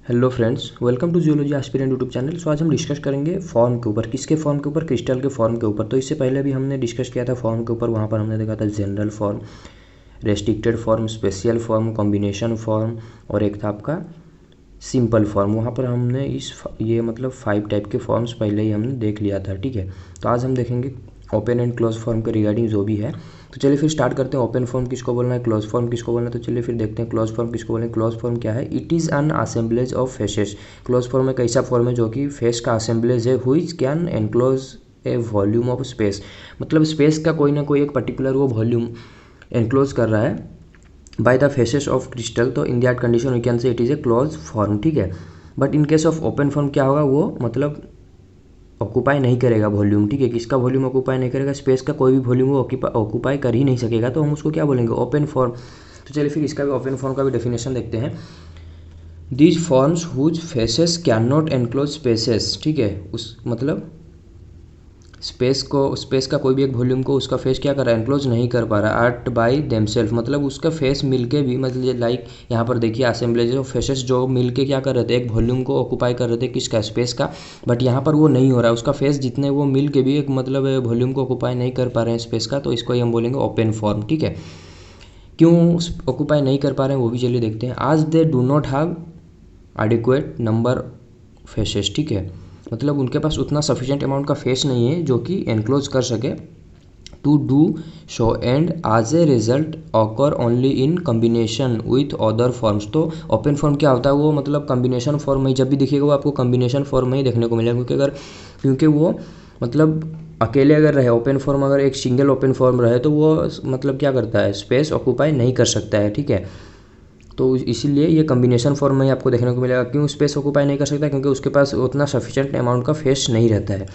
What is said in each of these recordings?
Hello friends, welcome to geology aspirant YouTube channel. So आज हम discuss करेंगे form के ऊपर। किसके फॉर्म के ऊपर? क्रिस्टल के फॉर्म के ऊपर। तो इससे पहले भी हमने डिस्कस किया था फॉर्म के ऊपर। वहाँ पर हमने देखा था general form, restricted form, special form, combination form और एक था आपका सिंपल फॉर्म। वहाँ पर हमने ये मतलब 5 टाइप के फॉर्म्स पहले ही हमने देख लिया था। ठीक है, तो आज हम देखेंगे ओपन एंड क्लोज फॉर्म के रिगार्डिंग जो भी है। तो चलिए फिर स्टार्ट करते हैं। ओपन फॉर्म किसको बोलना है, क्लोज फॉर्म किसको बोलना है। तो चलिए फिर देखते हैं क्लोज फॉर्म किसको बोलना है। क्लोज फॉर्म क्या है? It is an assemblage of faces. Close form एक ऐसा फॉर्म है जो कि फेस का असेंबलेज है, which can enclose A volume of space. मतलब स्पेस का कोई ना कोई एक पर्टिकुलर वो वॉल्यूम एनक्लोज कर रहा है by the faces of crystal. तो in that condition we can say it is a close form. ठीक है, but in case of open form क्या होगा? वो मतलब ऑक्यूपाई नहीं करेगा वॉल्यूम। ठीक है, किसका वॉल्यूम ऑक्यूपाई नहीं करेगा? स्पेस का कोई भी वॉल्यूम वो ऑक्यूपाई कर ही नहीं सकेगा। तो हम उसको क्या बोलेंगे? Open form. तो चलिए फिर इसका भी ओपन फॉर्म का भी डेफिनेशन देखते हैं। These forms whose faces can not enclose spaces. ठीक है, उस मतलब स्पेस का कोई भी एक वॉल्यूम को उसका फेस क्या कर रहा है? एनक्लोज नहीं कर पा रहा आर्ट बाई देमसेल्फ। मतलब उसका फेस मिलके भी, मतलब लाइक यहाँ पर देखिए असेंबलेज ऑफ फेसेस जो मिलके क्या कर रहे थे? एक वॉल्यूम को ऑक्यूपाई कर रहे थे, किसका? स्पेस का। बट यहाँ पर वो नहीं हो रहा है। उसका फेस जितने वो मिल के भी एक मतलब वॉल्यूम को ऑक्यूपाई नहीं कर पा रहे हैं स्पेस का। तो इसको ही हम बोलेंगे ओपन फॉर्म। ठीक है, क्यों ऑक्यूपाई नहीं कर पा रहे हैं वो भी चलिए देखते हैं। आज they do not have adequate number faces. ठीक है, मतलब उनके पास उतना सफिशिएंट अमाउंट का फेस नहीं है जो कि एनक्लोज कर सके to do show, and as a result occur only in combination with other forms. तो ओपन फॉर्म क्या होता है? वो मतलब कम्बिनेशन फॉर्म में जब भी दिखेगा वो आपको कम्बिनेशन फॉर्म में ही देखने को मिलेगा। क्योंकि वो मतलब अकेले अगर रहे ओपन फॉर्म, अगर एक सिंगल ओपन फॉर्म रहे तो वो मतलब क्या करता है? स्पेस ऑक्यूपाई नहीं कर सकता है। ठीक है, तो इसीलिए ये कम्बिनेशन फॉर्म में ही आपको देखने को मिलेगा। क्यों स्पेस ऑक्यूपाई नहीं कर सकता? क्योंकि उसके पास उतना सफिशिएंट अमाउंट का फेस नहीं रहता है।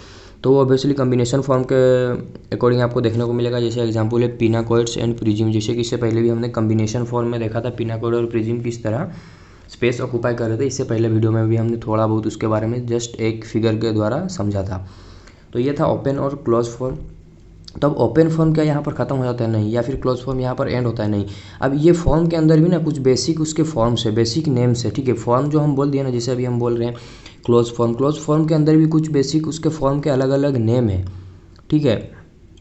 तो वो ऑब्वियसली कम्बिनेशन फॉर्म के अकॉर्डिंग आपको देखने को मिलेगा। जैसे एग्जांपल है पिनाकोइड्स एंड प्रिज्म। जैसे कि इससे पहले भी हमने कम्बिनेशन फॉर्म में देखा था पिनाकोइड और प्रिज्म किस तरह स्पेस ऑक्यूपाई कर रहे थे। इससे पहले वीडियो में भी हमने थोड़ा बहुत उसके बारे में जस्ट एक फिगर के द्वारा समझा था। तो ये था ओपन और क्लोज फॉर्म। तब ओपन फॉर्म क्या यहाँ पर ख़त्म हो जाता है? नहीं। या फिर क्लोज फॉर्म यहाँ पर एंड होता है? नहीं। अब ये फॉर्म के अंदर भी ना कुछ बेसिक उसके फॉर्म्स है, बेसिक नेम्स है। ठीक है, फॉर्म जो हम बोल दिए ना, जैसे अभी हम बोल रहे हैं क्लोज फॉर्म। क्लोज फॉर्म के अंदर भी कुछ बेसिक उसके फॉर्म के अलग अलग नेम है। ठीक है,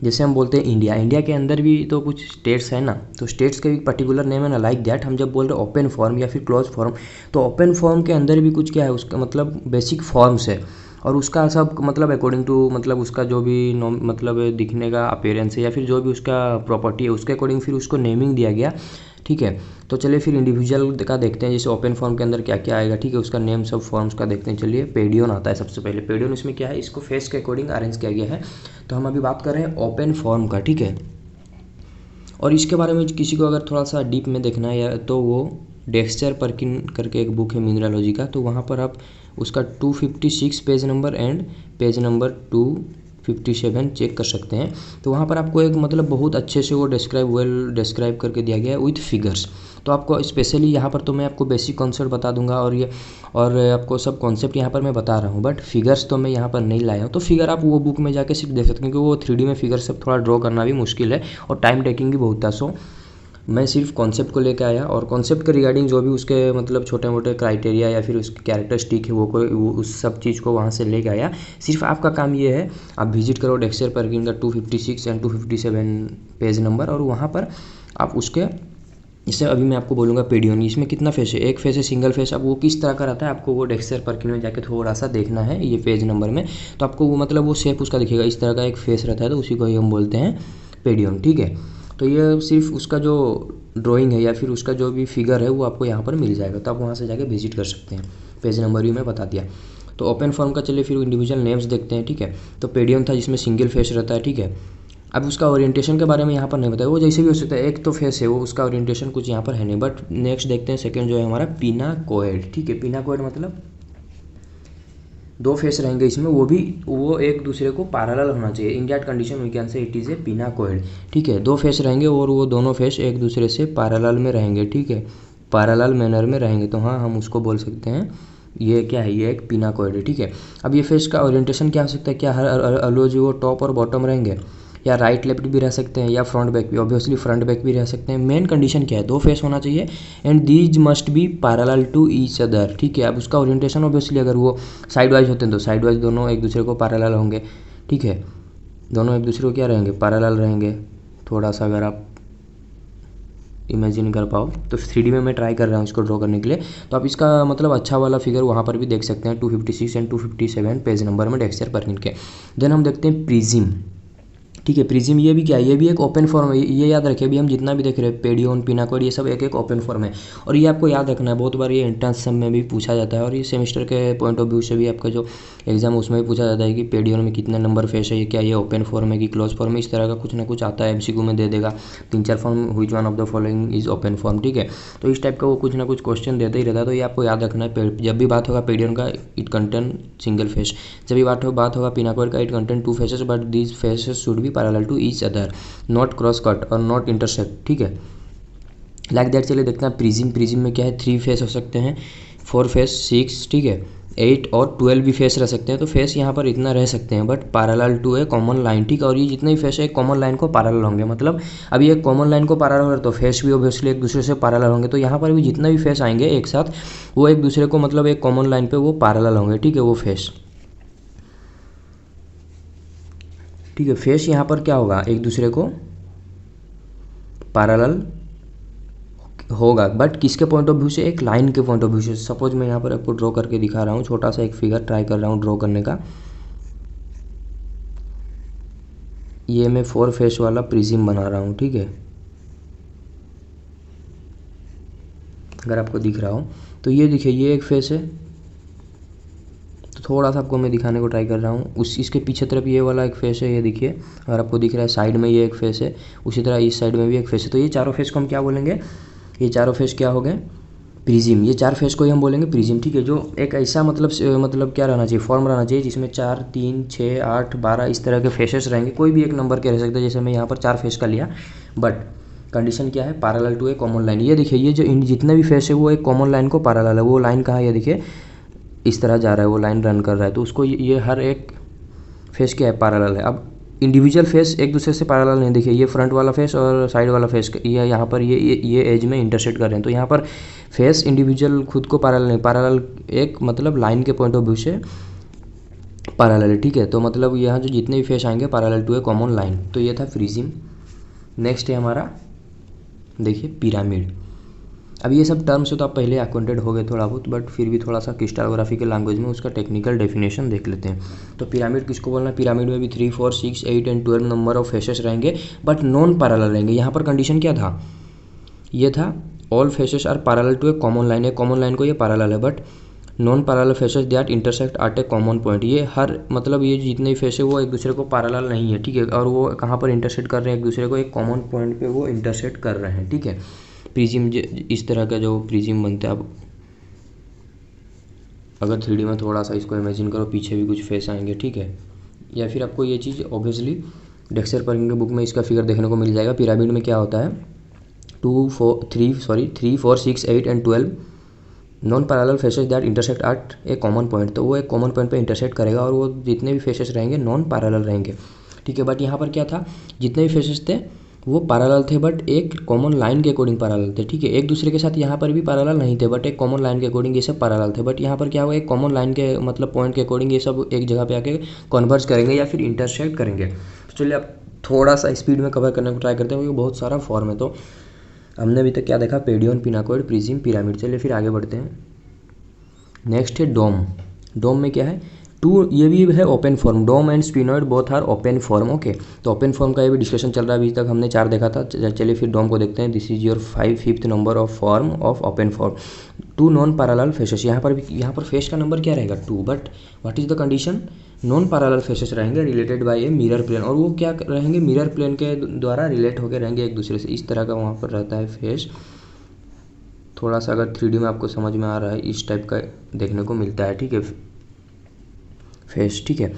जैसे हम बोलते हैं इंडिया। इंडिया के अंदर भी तो कुछ स्टेट्स है ना, तो स्टेट्स के भी पर्टिकुलर नेम है ना। लाइक दैट हम जब बोल रहे हैं ओपन फॉर्म या फिर क्लोज फॉर्म, तो ओपन फॉर्म के अंदर भी कुछ क्या है? उसका मतलब बेसिक फॉर्म्स है। और उसका सब मतलब अकॉर्डिंग टू मतलब उसका जो भी मतलब दिखने का अपीयरेंस है या फिर जो भी उसका प्रॉपर्टी है उसके अकॉर्डिंग फिर उसको नेमिंग दिया गया। ठीक है, तो चलिए फिर इंडिविजुअल का देखते हैं। जैसे ओपन फॉर्म के अंदर क्या क्या आएगा। ठीक है, उसका नेम सब फॉर्म्स का देखते हैं। चलिए पेडियन आता है सबसे पहले। पेडियन इसमें क्या है? इसको फेस के अकॉर्डिंग अरेंज किया गया है। तो हम अभी बात कर रहे हैं ओपन फॉर्म का। ठीक है, और इसके बारे में किसी को अगर थोड़ा सा डीप में देखना है या तो वो डेक्सचर परकिन करके एक बुक है मिनरलोजी का, तो वहाँ पर आप उसका 256 page number and page number 257 check कर सकते हैं। तो वहाँ पर आपको एक मतलब बहुत अच्छे से वो डिस्क्राइब करके दिया गया है विथ फिगर्स। तो आपको स्पेशली यहाँ पर तो मैं आपको बेसिक कॉन्सेप्ट बता दूंगा और आपको सब कॉन्सेप्ट यहाँ पर मैं बता रहा हूँ, बट फिगर्स तो मैं यहाँ पर नहीं लाया हूँ। तो फिगर आप वो बुक में जाके सिर्फ देख सकते हैं, क्योंकि वो 3D में फिगर सब थोड़ा ड्रॉ करना भी मुश्किल है और टाइम टेकिंग भी बहुत था। सो मैं सिर्फ कॉन्सेप्ट को लेकर आया और कॉन्सेप्ट के रिगार्डिंग जो भी उसके मतलब छोटे मोटे क्राइटेरिया या फिर उसकी कैरेक्टरिस्टिक है वो उस सब चीज़ को वहाँ से लेके आया। सिर्फ आपका काम ये है, आप विजिट करो डेक्सचर परकिन का 256 एंड 257 पेज नंबर, और वहाँ पर आप उसके जैसे अभी मैं आपको बोलूँगा पेडियन, इसमें कितना फेस है? एक फेस है, सिंगल फेस। अब वो किस तरह का रहता है आपको वो डेक्सचर परकिन में जाके थोड़ा सा देखना है ये पेज नंबर में। तो आपको वो मतलब वो शेप उसका दिखेगा, इस तरह का एक फेस रहता है, तो उसी को ही हम बोलते हैं पेडियन। ठीक है, तो ये सिर्फ उसका जो ड्राइंग है या फिर उसका जो भी फिगर है वो आपको यहाँ पर मिल जाएगा। तो आप वहाँ से जाके विजिट कर सकते हैं। पेज नंबर भी मैं बता दिया। तो ओपन फॉर्म का चलिए फिर इंडिविजुअल नेम्स देखते हैं। ठीक है, तो पेडियम था जिसमें सिंगल फेस रहता है। ठीक है, अब उसका ओरिएंटेशन के बारे में यहाँ पर नहीं बताया, वो जैसे भी हो सकता है। एक तो फेस है वो, उसका ओरिएंटेशन कुछ यहाँ पर है नहीं। बट नेक्स्ट देखते हैं सेकंड जो है हमारा पिनाकोइड। ठीक है, पिनाकोइड मतलब 2 फेस रहेंगे इसमें, वो एक दूसरे को पैरेलल होना चाहिए। In that condition we can say it is a pinacoid. ठीक है, 2 फेस रहेंगे और वो दोनों फेस एक दूसरे से पैरेलल में रहेंगे। ठीक है, पैरेलल मैनर में रहेंगे, तो हाँ हम उसको बोल सकते हैं ये क्या है? ये एक पिनाकोइड है। ठीक है, अब ये फेस का ओरिएंटेशन क्या हो सकता है? क्या हर अलवेज वो टॉप और बॉटम रहेंगे या राइट लेफ्ट भी रह सकते हैं, या फ्रंट बैक भी, ऑब्वियसली फ्रंट बैक भी रह सकते हैं। मेन कंडीशन क्या है, दो फेस होना चाहिए and these must be parallel to each other, ठीक है। अब उसका ओरिएंटेशन ऑब्वियसली अगर वो साइड वाइज होते हैं तो साइड वाइज दोनों एक दूसरे को पैरेलल होंगे, ठीक है, दोनों एक दूसरे को क्या रहेंगे, पैरेलल रहेंगे। थोड़ा सा अगर आप इमेजिन कर पाओ तो 3D में मैं ट्राई कर रहा हूँ इसको ड्रॉ करने के लिए, तो आप इसका मतलब अच्छा वाला फिगर वहाँ पर भी देख सकते हैं 256 एंड 257 पेज नंबर में डेक्सटर परकिन के। देन हम देखते हैं प्रिज्म, ठीक है। प्रिज्म ये भी क्या है, ये भी एक ओपन फॉर्म है। ये याद रखिए, अभी हम जितना भी देख रहे हैं पेडियन, पिनाकोड, ये सब एक एक ओपन फॉर्म है। और ये आपको याद रखना है, बहुत बार ये एंट्रेंस सब में भी पूछा जाता है, और ये सेमेस्टर के पॉइंट ऑफ व्यू से भी आपका जो एग्जाम उसमें भी पूछा जाता है कि पेडियन में कितने नंबर फेस है, क्या ये ओपन फॉर्म है कि क्लोज फॉर्म है, इस तरह का कुछ ना कुछ आता है। एमसीक्यू में दे देगा 3-4 form, which one of the following is open form, ठीक है। तो इस टाइप का वो कुछ ना कुछ क्वेश्चन देता ही रहता है, तो ये आपको याद रखना है। जब भी बात होगा पेडियन का, इट कंटेन सिंगल फेस। जब भी बात होगा पिनाकोड का, it contain 2 faces but these faces should be parallel to each other, not cross cut और नॉट इंटरसेक्ट, ठीक है, लाइक दैट। चलिए देखते हैं प्रिज्म। प्रिज्म में क्या है, 3 फेस हो सकते हैं, 4 फेस, 6, ठीक है, 8 और 12 भी फेस रह सकते हैं। तो फेस यहाँ पर इतना रह सकते हैं, but parallel to a common line, ठीक है। और ये जितने भी फेस है एक कॉमन लाइन को पैरेलल होंगे, मतलब अभी एक कॉमन लाइन को पैरेलल हो रहा है तो फेस भी ऑब्वियसली एक दूसरे से पैरेलल होंगे। तो यहाँ पर भी जितने भी फेस आएंगे एक साथ, वो एक दूसरे को मतलब एक कॉमन लाइन पे वो पैरेलल होंगे, ठीक है, वो फेस, ठीक है। फेस यहाँ पर क्या होगा, एक दूसरे को पैरेलल होगा, बट किसके पॉइंट ऑफ व्यू से, एक लाइन के पॉइंट ऑफ व्यू से। सपोज मैं यहाँ पर आपको ड्रॉ करके दिखा रहा हूँ, छोटा सा एक फिगर ट्राई कर रहा हूँ ड्रॉ करने का। ये मैं 4 फेस वाला प्रिज्म बना रहा हूँ, ठीक है, अगर आपको दिख रहा हो तो ये देखिए, ये एक फेस है, तो थोड़ा सा आपको मैं दिखाने को ट्राई कर रहा हूँ। इसके पीछे तरफ ये वाला एक फेस है, ये देखिए, अगर आपको दिख रहा है साइड में ये एक फेस है, उसी तरह इस साइड में भी एक फेस है। तो ये चारों फेस को हम क्या बोलेंगे, ये चारों फेस क्या हो गए, प्रिज्म। ये 4 फेस को ही हम बोलेंगे प्रिज्म, ठीक है। जो एक ऐसा मतलब क्या रहना चाहिए, फॉर्म रहना चाहिए जिसमें 4, 3, 6, 8, 12 इस तरह के फेसेस रहेंगे। कोई भी एक नंबर के रह सकते हैं, जैसे मैं यहाँ पर 4 फेस का लिया, बट कंडीशन क्या है, parallel to a common line. ये देखिए, ये जो जितने भी फेस है वो एक कॉमन लाइन को पैरेलल है। वो लाइन कहाँ है, ये देखिए इस तरह जा रहा है, वो लाइन रन कर रहा है, तो उसको ये हर एक फेस क्या है, पैरेलल है। अब इंडिविजुअल फेस एक दूसरे से पैरेलल नहीं, देखिए ये फ्रंट वाला फेस और साइड वाला फेस ये यहाँ पर ये एज में इंटरसेक्ट कर रहे हैं, तो यहाँ पर फेस इंडिविजुअल खुद को पैरेलल नहीं, पैरेलल एक मतलब लाइन के पॉइंट ऑफ व्यू से पैरेलल है, ठीक है। तो मतलब यहाँ जो जितने भी फेस आएंगे parallel to a common line. तो ये था प्रिज्म। नेक्स्ट है हमारा, देखिए पिरामिड। अब ये सब टर्म से तो आप पहले अक्वेंटेड हो गए थोड़ा बहुत, बट फिर भी थोड़ा सा क्रिस्टलोग्राफी के लैंग्वेज में उसका टेक्निकल डेफिनेशन देख लेते हैं। तो पिरामिड किसको बोलना है, पिरामिड में भी 3, 4, 6, 8 एंड 12 नंबर ऑफ फेसेस रहेंगे, बट नॉन पैरेलल रहेंगे। यहाँ पर कंडीशन क्या था, ये था all faces are parallel to a common line, a common line को ये पैरेलल है, but non parallel faces that intersect at a common point. ये हर मतलब ये जितने भी फेस है वो एक दूसरे को पैरेलल नहीं है, ठीक है, और वो कहाँ पर इंटरसेक्ट कर रहे हैं, एक दूसरे को एक कॉमन पॉइंट पे वो इंटरसेक्ट कर रहे हैं, ठीक है। प्रिज्म इस तरह का जो प्रिज्म बनता है, अब अगर 3D में थोड़ा सा इसको इमेजिन करो, पीछे भी कुछ फेस आएंगे, ठीक है, या फिर आपको ये चीज़ ऑब्वियसली डेक्सटर परकिन के बुक में इसका फिगर देखने को मिल जाएगा। पिरामिड में क्या होता है, 3, 4, 6, 8 and 12 non parallel faces that intersect at a common point. तो वो एक कॉमन पॉइंट पे इंटरसेक्ट करेगा और वो जितने भी फेसेस रहेंगे नॉन पैरेलल रहेंगे, ठीक है। बट यहाँ पर क्या था, जितने भी फेसेस थे वो पैरेलल थे, बट एक कॉमन लाइन के अकॉर्डिंग पैरेलल थे, ठीक है। एक दूसरे के साथ यहाँ पर भी पैरेलल नहीं थे, बट एक कॉमन लाइन के अकॉर्डिंग ये सब पैरेलल थे। बट यहाँ पर क्या हुआ, एक कॉमन लाइन के मतलब पॉइंट के अकॉर्डिंग ये सब एक जगह पे आके कन्वर्ज करेंगे या फिर इंटरसेक्ट करेंगे। तो चलिए अब थोड़ा सा स्पीड में कवर करने को ट्राई करते हैं, क्योंकि बहुत सारा फॉर्म है। तो हमने अभी तक क्या देखा, पेडियन, पिनाकोड, प्रिज्म, पिरामिड। चलिए फिर आगे बढ़ते हैं। नेक्स्ट है डोम। डोम में क्या है, ये भी है open form. Dome and sphenoid both are open form, okay. तो ओपन फॉर्म का ये भी डिस्कशन चल रहा है, अभी तक हमने 4 देखा था। चलिए फिर डोम को देखते हैं। This is your 5th number of form of open form. 2 non parallel faces, यहाँ पर फेस का नंबर क्या रहेगा, 2, but what is the condition, non parallel faces रहेंगे related by a mirror plane, और वो क्या रहेंगे, मिरर प्लेन के द्वारा रिलेट होकर रहेंगे एक दूसरे से। इस तरह का वहाँ पर रहता है फेस। थोड़ा सा अगर 3D में आपको समझ में आ रहा है, इस टाइप का देखने को मिलता है, ठीक है, फेस, ठीक है।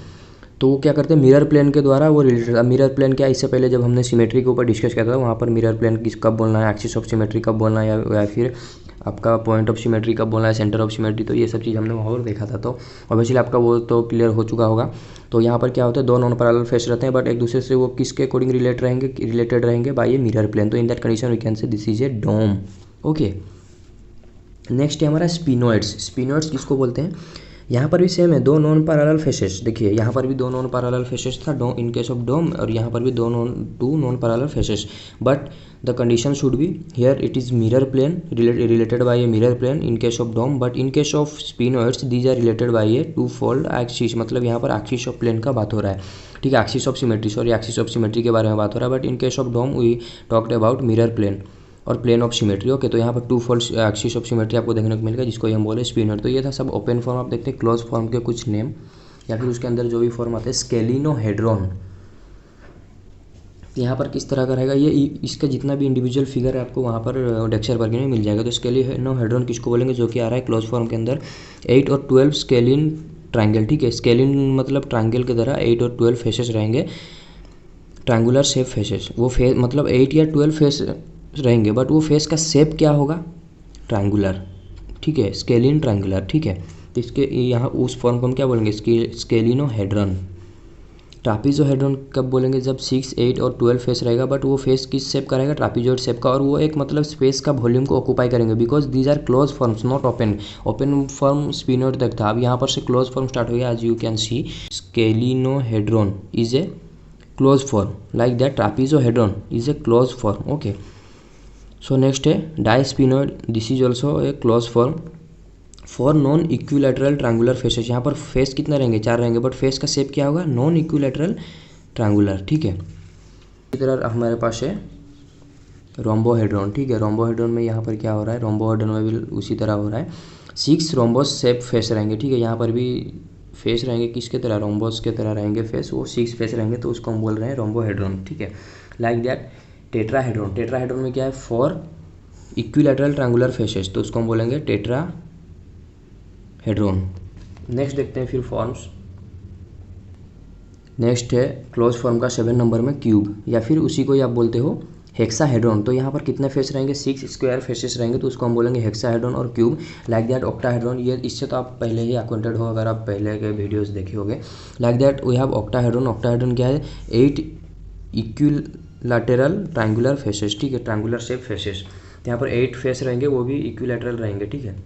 तो वो क्या करते हैं, मिरर प्लेन के द्वारा वो रिलेटेड। अब मिरर प्लेन क्या है, इससे पहले जब हमने सिमेट्री के ऊपर डिस्कस किया था, वहाँ पर मिरर प्लेन किस कब बोलना है, एक्सिस ऑफ सिमेट्री कब बोलना है, या फिर आपका पॉइंट ऑफ सिमेट्री कब बोलना है, सेंटर ऑफ सिमेट्री, तो ये सब चीज़ हमने वहाँ और देखा था। तो ऑब्वियसली आपका वो तो क्लियर हो चुका होगा। तो यहाँ पर क्या होता है, दो नॉन पैरेलल फेस रहते हैं, बट एक दूसरे से वो किसके अकॉर्डिंग रिलेटेड रहेंगे बाय ए मिरर प्लेन। तो in that condition we can say this is a dome. Okay, next है हमारा स्पिनोइड्स। स्पिनोइड्स किसको बोलते हैं, यहाँ पर भी सेम है, दो नॉन पैरेलल फेसेस। देखिए यहाँ पर भी दो नॉन पैरेलल फेसेस था डोम इन केस ऑफ डोम, और यहाँ पर भी two non parallel faces, but the condition should be here it is mirror plane related by a mirror plane in case of dome, but in case of sphenoids these are related by a two fold axis. मतलब यहाँ पर axis of plane का बात हो रहा है, ठीक है, axis of symmetry, sorry axis of symmetry के बारे में बात हो रहा है, but in case of dome we talked about mirror plane और प्लेन ऑफ सिमेट्री। ओके, तो यहाँ पर two fold axis of symmetry आपको देखने को मिलेगा, जिसको हम बोले स्पिनोइड। तो ये था सब ओपन फॉर्म। आप देखते हैं क्लोज फॉर्म के कुछ नेम, या फिर उसके अंदर जो भी फॉर्म आते हैं। स्केलिनोहेड्रॉन यहाँ पर किस तरह का रहेगा, ये इसका जितना भी इंडिविजुअल फिगर है आपको वहाँ पर डेक्सर वर्ग में मिल जाएगा। तो स्केलिनोहेड्रॉन किसको बोलेंगे, जो कि आ रहा है क्लोज फॉर्म के अंदर 8 और 12 स्केलिन ट्रायंगल, ठीक है। स्केलिन मतलब ट्रायंगल की तरह 8 और 12 फेसेस रहेंगे, ट्रायंगुलर शेप फेसेस। वो फेस मतलब 8 या 12 फेस रहेंगे, बट वो फेस का शेप क्या होगा, ट्रायंगुलर, ठीक है, स्केलिन ट्रायंगुलर, ठीक है। तो इसके यहाँ उस फॉर्म को हम क्या बोलेंगे, स्केलिनोहेड्रॉन। ट्रापीजोहेड्रॉन कब बोलेंगे, जब 6, 8 और 12 फेस रहेगा, बट वो फेस किस शेप का रहेगा, ट्रापीजॉइड शेप का, और वो एक मतलब स्पेस का वॉल्यूम को ऑक्यूपाई करेंगे, because these are close forms not open. Open form sphenoid तक था, अब यहाँ पर से क्लोज फॉर्म स्टार्ट हो गया। As you can see scalenohedron is a close form, like that trapezohedron is a close form. Okay, so next है disphenoid, this is also a close form for non equilateral triangular faces. यहाँ पर face कितना रहेंगे, 4 रहेंगे, but face का shape क्या होगा, non equilateral triangular, ठीक है। इसी तरह हमारे पास है रोम्बोहेड्रॉन, ठीक है। रोम्बोहेड्रॉन में यहाँ पर क्या हो रहा है, रोम्बोहेड्रॉन में भी उसी तरह हो रहा है। 6 रोम्बोस शेप फेस रहेंगे, ठीक है। यहाँ पर भी फेस रहेंगे किसके तरह, रोम्बोस के तरह रहेंगे फेस, वो 6 फेस रहेंगे, तो उसको हम बोल रहे हैं रोम्बोहेड्रॉन, ठीक है। Like that tetrahedron. टेट्राहेड्रॉन में क्या है, 4 इक्विलैटरल ट्रायंगुलर फेसेस, तो उसको हम बोलेंगे टेट्राहेड्रॉन। नेक्स्ट देखते हैं फिर फॉर्म्स। नेक्स्ट है क्लोज फॉर्म का 7 नंबर में क्यूब, या फिर उसी को ही आप बोलते हो हेक्साहेड्रॉन। तो यहाँ पर कितने फेस रहेंगे, 6 स्क्वायर फेसेस रहेंगे, तो उसको हम बोलेंगे हेक्साहेड्रॉन और क्यूब। लाइक दैट ऑक्टाहेड्रॉन, ये इससे तो आप पहले ही अक्वेंटेड हो अगर आप पहले के वीडियोस देखे होंगे। Like that we have octahedron. Octahedron क्या है, 8 इक्विलैटरल ट्रायंगुलर फेसेस, ठीक है, ट्रायंगुलर शेप फेसेस। यहाँ पर 8 फेस रहेंगे, वो भी इक्विलैटरल रहेंगे, ठीक है,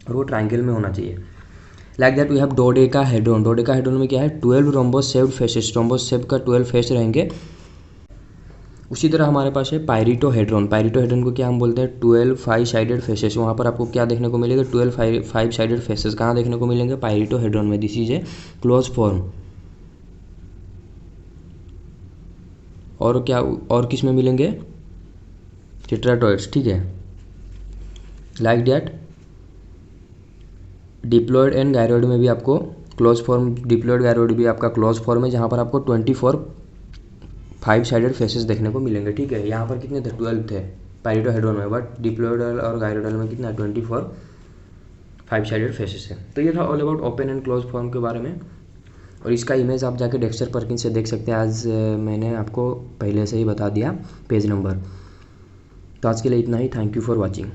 और वो ट्रायंगल में होना चाहिए। Like that we have dodecahedron. Dodecahedron में क्या है, 12 rhombus shaped faces, rhombus shape का 12 फेस रहेंगे। उसी तरह हमारे पास है पायरिटोहेड्रॉन। पायरिटोहेड्रॉन को क्या हम बोलते हैं, 12 5 साइडेड फेसेस। वहाँ पर आपको क्या देखने को मिलेगा, 12 5 साइडेड फेसेस कहाँ देखने को मिलेंगे, पायरिटोहेड्रॉन में। This is a close form. और क्या, और किस में मिलेंगे, टेट्राटॉइड्स, ठीक है। लाइक दैट डिप्लॉयड एंड गायरोइड में भी आपको क्लोज फॉर्म, डिप्लॉयड गायरोइड भी आपका क्लोज फॉर्म है, जहाँ पर आपको 24 5 साइडेड फेसेस देखने को मिलेंगे, ठीक है। यहाँ पर कितने थे, 12 थे पायरिटोहेड्रॉन में, बट डिप्लॉयडल और गायरोइडल में कितना 24 5 साइडेड फेसेस है। तो ये था all about open and close form के बारे में, और इसका इमेज आप जाके डेक्स्टर परकिंस से देख सकते हैं, आज मैंने आपको पहले से ही बता दिया पेज नंबर। तो आज के लिए इतना ही, थैंक यू फॉर वॉचिंग।